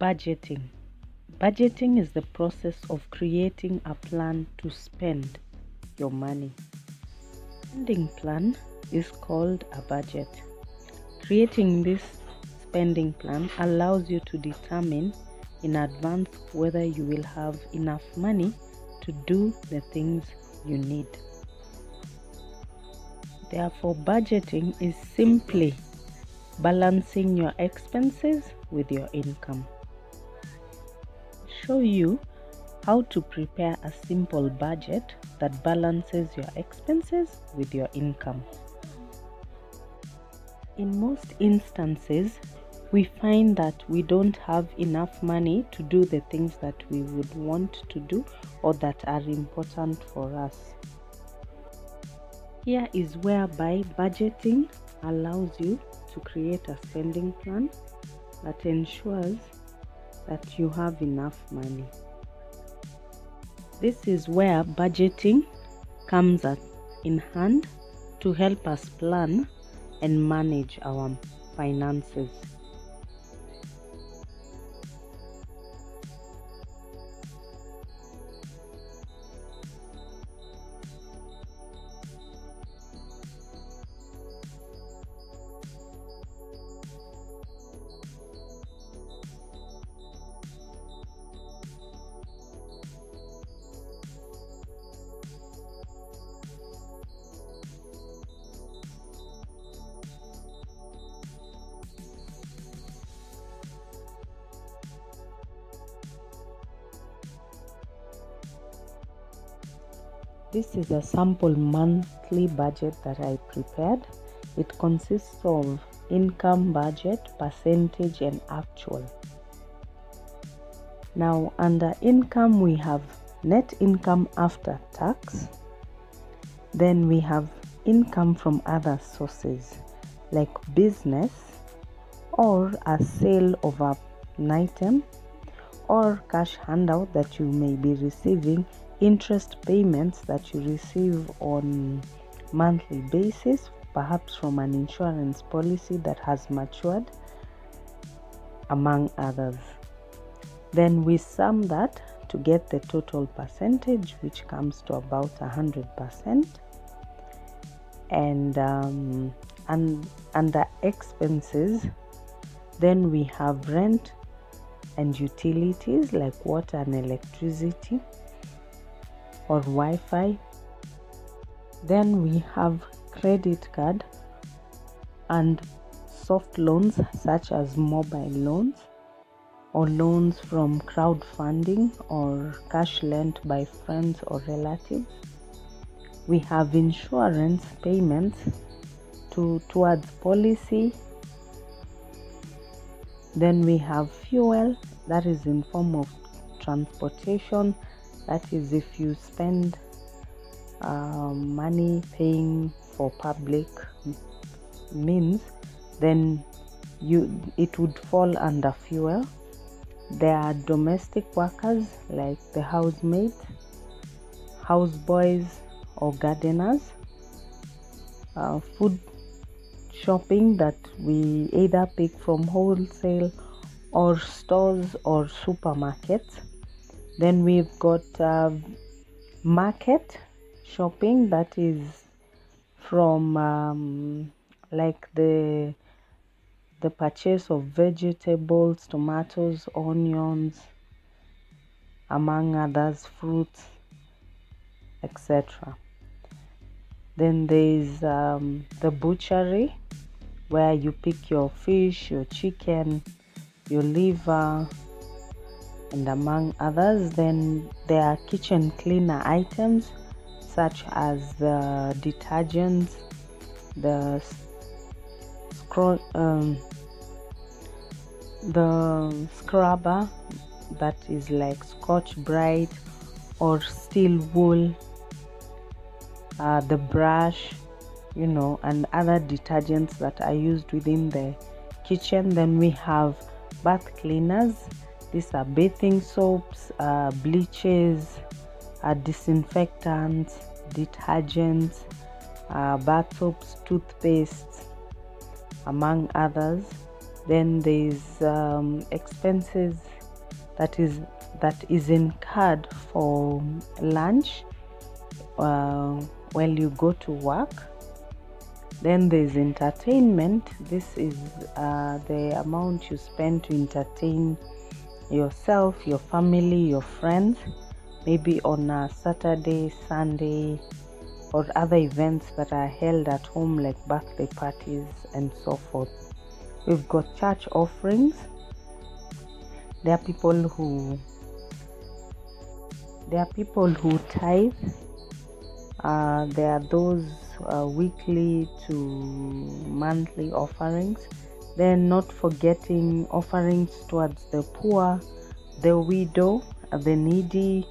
Budgeting. Budgeting is the process of creating a plan to spend your money. Spending plan is called a budget. Creating this spending plan allows you to determine in advance whether you will have enough money to do the things you need. Therefore, budgeting is simply balancing your expenses with your income. Show you how to prepare a simple budget that balances your expenses with your income. In most instances, we find that we don't have enough money to do the things that we would want to do or that are important for us. Here is whereby budgeting allows you to create a spending plan that ensures that you have enough money. This is where budgeting comes in hand to help us plan and manage our finances. This is a sample monthly budget that I prepared. It consists of income budget, percentage, and actual. Now, under income, we have net income after tax. Then we have income from other sources like business or a sale of an item or cash handout that you may be receiving, interest payments that you receive on monthly basis, perhaps from an insurance policy that has matured, among others. Then we sum that to get the total percentage, which comes to about 100%. And under expenses, then we have rent and utilities like water and electricity or Wi-Fi. Then we have credit card and soft loans such as mobile loans or loans from crowdfunding or cash lent by friends or relatives. We have insurance payments towards policy. Then we have fuel, that is in form of transportation. That is if you spend money paying for public means, then it would fall under fuel. There are domestic workers like the housemaids, houseboys or gardeners, food shopping that we either pick from wholesale or stores or supermarkets. Then we've got market shopping, that is from like the purchase of vegetables, tomatoes, onions, among others, fruits, etc. Then there's the butchery, where you pick your fish, your chicken, your liver, and among others. Then there are kitchen cleaner items such as the detergents, the scrubber, that is like Scotch Brite or Steel Wool, the brush, and other detergents that are used within the kitchen. Then we have bath cleaners. These are bathing soaps, bleaches, disinfectants, detergents, bath soaps, toothpaste, among others. Then there's expenses that is incurred for lunch while you go to work. Then there's entertainment. This is the amount you spend to entertain yourself, your family, your friends, maybe on a Saturday, Sunday, or other events that are held at home like birthday parties and so forth. We've got church offerings. There are people who tithe. There are those weekly to monthly offerings. Then not forgetting offerings towards the poor, the widow, the needy,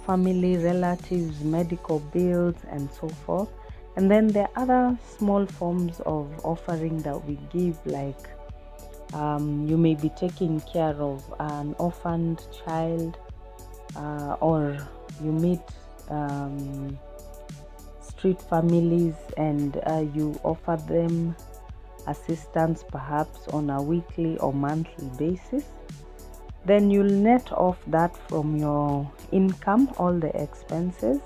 family, relatives, medical bills, and so forth. And then there are other small forms of offering that we give, like you may be taking care of an orphaned child, or you meet street families and you offer them assistance perhaps on a weekly or monthly basis. Then you'll net off that from your income, all the expenses,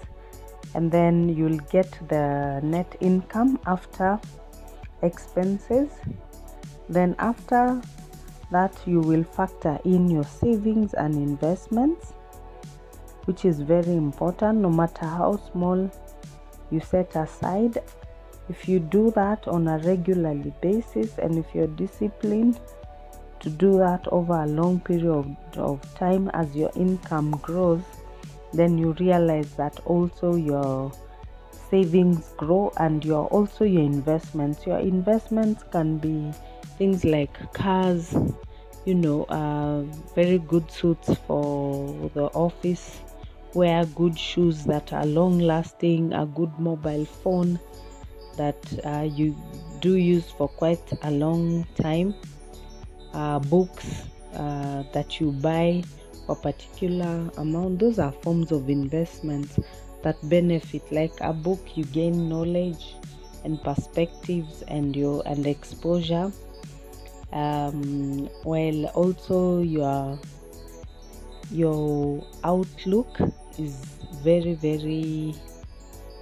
and then you'll get the net income after expenses. Then after that, you will factor in your savings and investments, which is very important. No matter how small you set aside, if you do that on a regularly basis, and if you're disciplined to do that over a long period of time as your income grows, then you realize that also your savings grow and your investments. Your investments can be things like cars, very good suits for the office, wear good shoes that are long lasting, a good mobile phone that you do use for quite a long time, books that you buy for a particular amount. Those are forms of investments that benefit. Like a book, you gain knowledge and perspectives and exposure, while also your outlook is very, very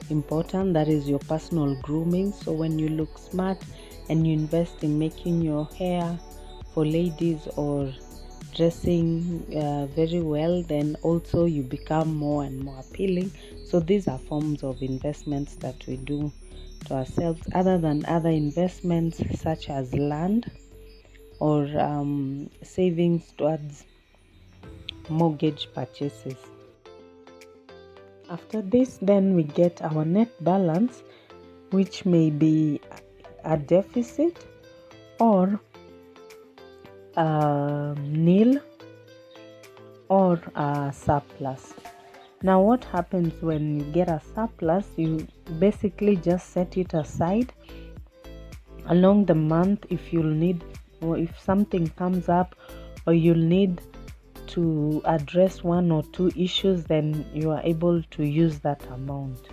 important. That is your personal grooming. So when you look smart and you invest in making your hair for ladies or dressing very well, then also you become more and more appealing. So these are forms of investments that we do to ourselves, other than other investments such as land or savings towards mortgage purchases. After this, then we get our net balance, which may be a deficit or nil or a surplus. Now what happens when you get a surplus? You basically just set it aside along the month. If you'll need, or if something comes up or you'll need to address one or two issues, then you are able to use that amount.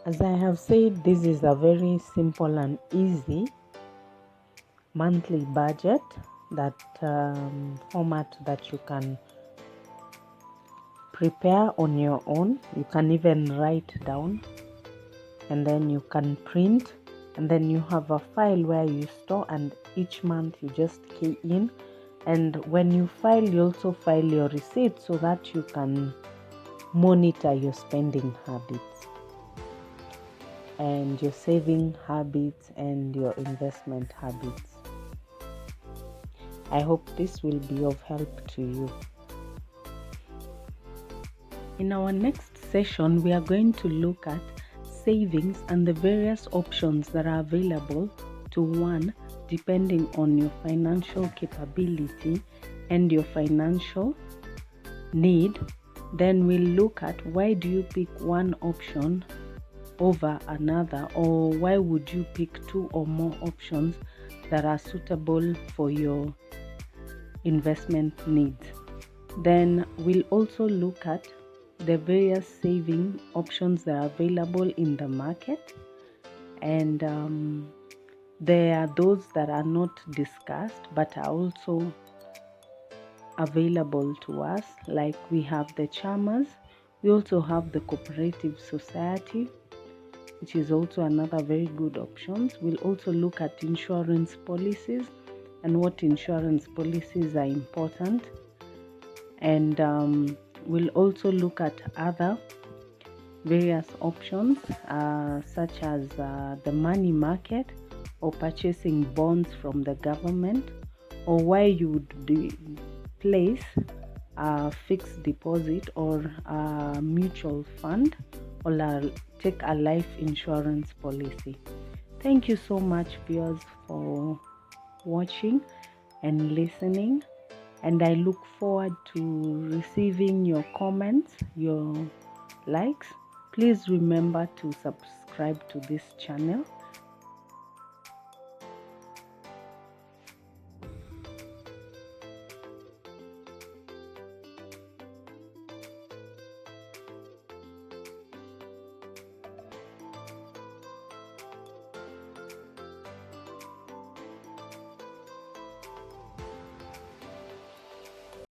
As I have said, this is a very simple and easy monthly budget, that format that you can prepare on your own. You can even write down, and then you can print, and then you have a file where you store, and each month you just key in. And when you file, you also file your receipts so that you can monitor your spending habits and your saving habits and your investment habits. I hope this will be of help to you. In our next session, we are going to look at savings and the various options that are available to one depending on your financial capability and your financial need. Then we'll look at why do you pick one option over another, or why would you pick two or more options that are suitable for your investment needs. Then we'll also look at the various saving options that are available in the market, and There are those that are not discussed but are also available to us, like we have the chamas, we also have the cooperative society, which is also another very good option. We'll also look at insurance policies and what insurance policies are important, and we'll also look at other various options such as the money market or purchasing bonds from the government, or where you would place a fixed deposit or a mutual fund, or take a life insurance policy. Thank you so much, viewers, for watching and listening, and I look forward to receiving your comments, your likes. Please remember to subscribe to this channel